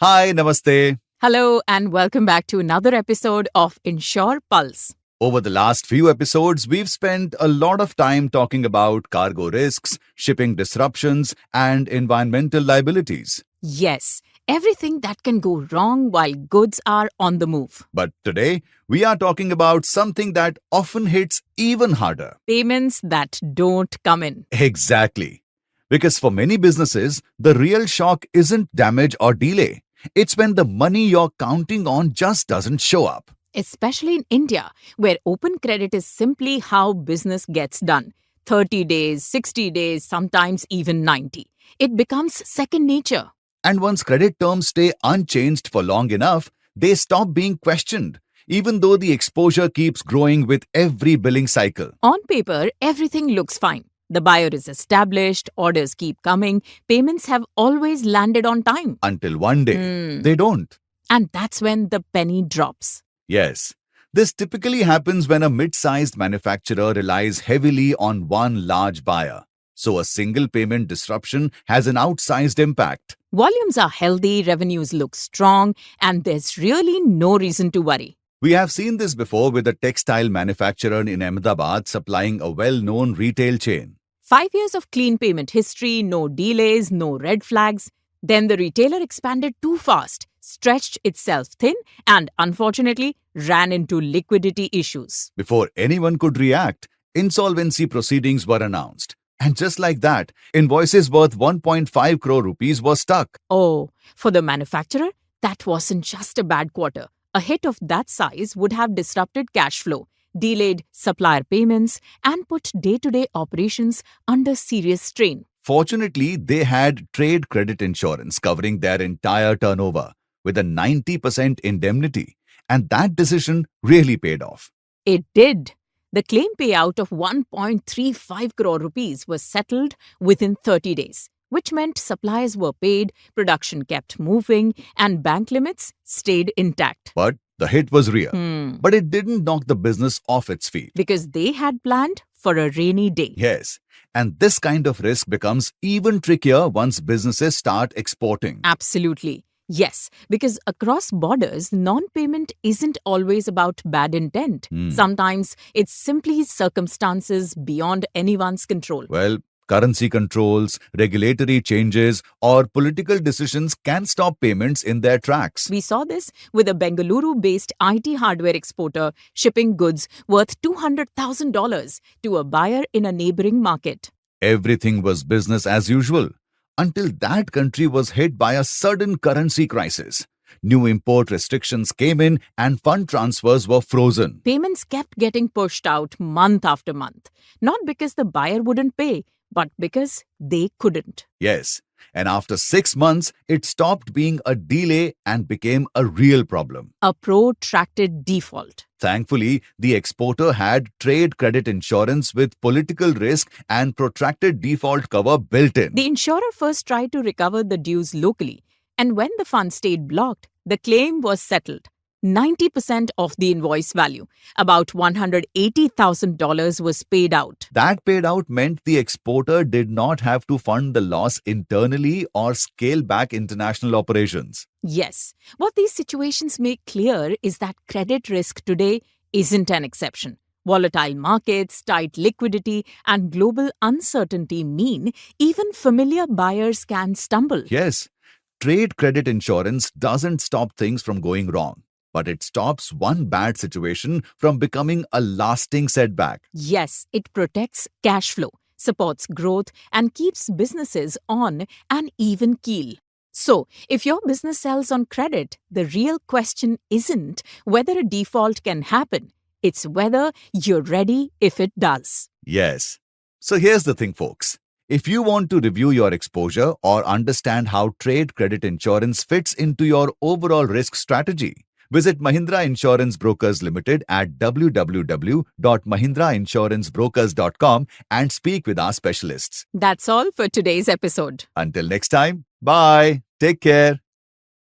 Hi, namaste. Hello, and welcome back to another episode of InsurePulse. Over the last few episodes, we've spent a lot of time talking about cargo risks, shipping disruptions, and environmental liabilities. Yes, everything that can go wrong while goods are on the move. But today, we are talking about something that often hits even harder. Payments that don't come in. Exactly. Because for many businesses, the real shock isn't damage or delay. It's when the money you're counting on just doesn't show up. Especially in India, where open credit is simply how business gets done. 30 days, 60 days, sometimes even 90. It becomes second nature. And once credit terms stay unchanged for long enough, they stop being questioned, even though the exposure keeps growing with every billing cycle. On paper, everything looks fine. The buyer is established, orders keep coming, payments have always landed on time. Until one day, they don't. And that's when the penny drops. Yes. This typically happens when a mid-sized manufacturer relies heavily on one large buyer. So a single payment disruption has an outsized impact. Volumes are healthy, revenues look strong, and there's really no reason to worry. We have seen this before with a textile manufacturer in Ahmedabad supplying a well-known retail chain. 5 years of clean payment history, no delays, no red flags. Then the retailer expanded too fast, stretched itself thin, and unfortunately ran into liquidity issues. Before anyone could react, insolvency proceedings were announced. And just like that, invoices worth 1.5 crore rupees were stuck. Oh, for the manufacturer, that wasn't just a bad quarter. A hit of that size would have disrupted cash flow, delayed supplier payments, and put day-to-day operations under serious strain. Fortunately, they had trade credit insurance covering their entire turnover with a 90% indemnity. And that decision really paid off. It did. The claim payout of 1.35 crore rupees was settled within 30 days, which meant suppliers were paid, production kept moving, and bank limits stayed intact. But the hit was real. But it didn't knock the business off its feet. Because they had planned for a rainy day. Yes. And this kind of risk becomes even trickier once businesses start exporting. Absolutely. Yes, because across borders, non-payment isn't always about bad intent. Sometimes it's simply circumstances beyond anyone's control. Well, currency controls, regulatory changes, or political decisions can stop payments in their tracks. We saw this with a Bengaluru-based IT hardware exporter shipping goods worth $200,000 to a buyer in a neighboring market. Everything was business as usual until that country was hit by a sudden currency crisis. New import restrictions came in and fund transfers were frozen. Payments kept getting pushed out month after month, not because the buyer wouldn't pay, but because they couldn't. Yes, and after 6 months, it stopped being a delay and became a real problem. A protracted default. Thankfully, the exporter had trade credit insurance with political risk and protracted default cover built in. The insurer first tried to recover the dues locally, and when the funds stayed blocked, the claim was settled. 90% of the invoice value, about $180,000, was paid out. That paid out meant the exporter did not have to fund the loss internally or scale back international operations. Yes, what these situations make clear is that credit risk today isn't an exception. Volatile markets, tight liquidity, and global uncertainty mean even familiar buyers can stumble. Yes, trade credit insurance doesn't stop things from going wrong, but it stops one bad situation from becoming a lasting setback. Yes, it protects cash flow, supports growth, and keeps businesses on an even keel. So, if your business sells on credit, the real question isn't whether a default can happen. It's whether you're ready if it does. Yes. So here's the thing, folks. If you want to review your exposure or understand how trade credit insurance fits into your overall risk strategy, visit Mahindra Insurance Brokers Limited at www.mahindrainsurancebrokers.com and speak with our specialists. That's all for today's episode. Until next time, bye. Take care.